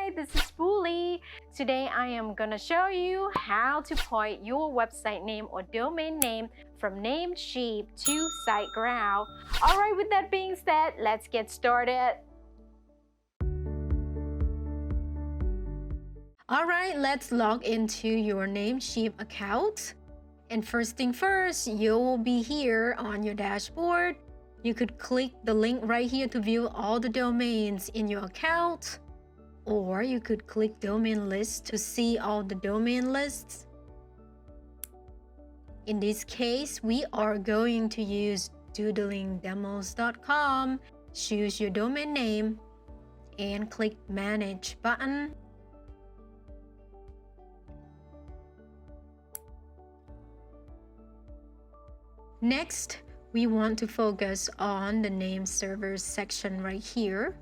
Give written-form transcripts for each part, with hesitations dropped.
Hi, this is Bully. Today I am gonna show you how to point your website name or domain name from NameCheap to SiteGround. Alright, with that being said, let's get started. Alright, let's log into your NameCheap account. And first thing first, you will be here on your dashboard. You could click the link right here to view all the domains in your account. Or you could click domain list to see all the domain lists. In this case, we are going to use DoodlingDemos.com. Choose your domain name and click Manage button. Next, we want to focus on the name servers section right here.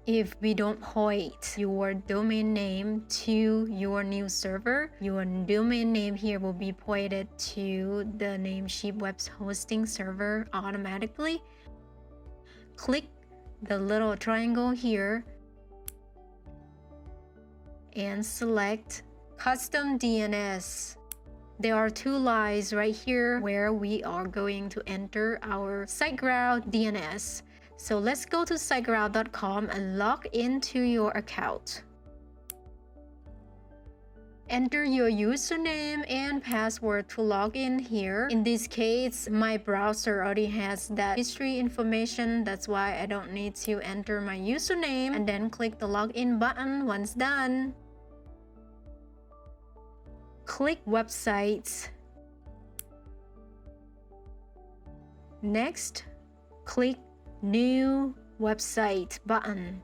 If we don't point your domain name to your new server, your domain name here will be pointed to the NameCheap web hosting server automatically. Click the little triangle here and select Custom DNS. There are two lines right here where we are going to enter our SiteGround DNS. So let's go to SiteGround.com and log into your account. Enter your username and password to log in here. In this case, my browser already has that history information. That's why I don't need to enter my username, and then click the login button once done. Click Websites. Next, click New Website button.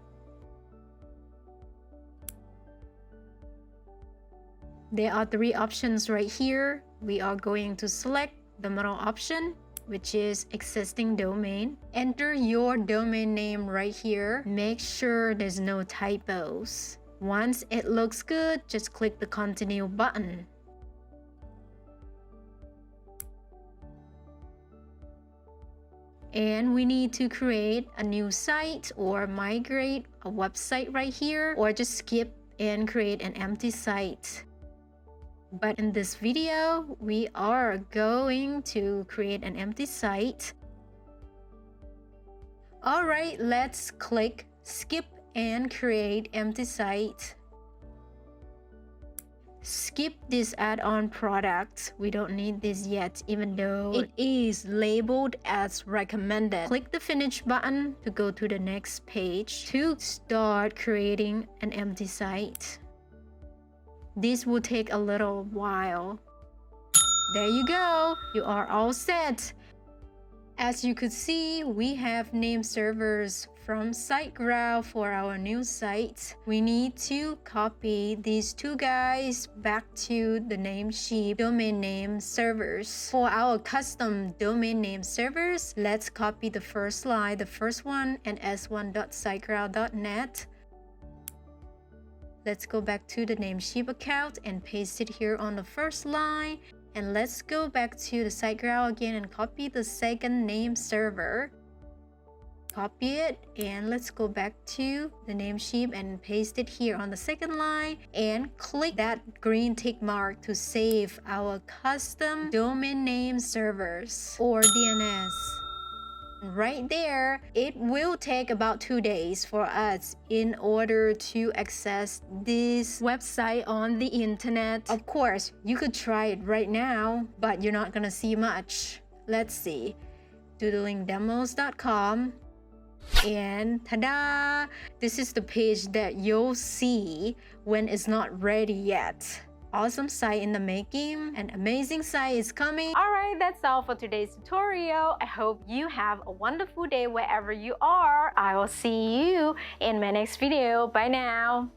There are three options right here. We are going to select the middle option, which is existing domain. Enter your domain name right here. Make sure there's no typos. Once it looks good, just click the Continue button. And we need to create a new site or migrate a website right here, or just skip and create an empty site. But in this video, we are going to create an empty site. Alright, let's click Skip and create empty site. Skip this add-on product. We don't need this yet, even though it is labeled as recommended. Click the Finish button to go to the next page to start creating an empty site. This will take a little while. There you go. You are all set. As you could see, we have name servers from SiteGround for our new site. We need to copy these two guys back to the NameCheap domain name servers. For our custom domain name servers, let's copy the first line, the first one, and s1.siteground.net. Let's go back to the NameCheap account and paste it here on the first line. And let's go back to the SiteGround again and copy the second name server. Copy it, and let's go back to the NameCheap and paste it here on the second line, and click that green tick mark to save our custom domain name servers or DNS. Right there, it will take about 2 days for us in order to access this website on the internet. Of course, you could try it right now, but you're not gonna see much. Let's see, DoodlingDemos.com, and ta-da! This is the page that you'll see when it's not ready yet. Awesome site in the making. An amazing site is coming. Alright, that's all for today's tutorial. I hope you have a wonderful day wherever you are. I will see you in my next video. Bye now.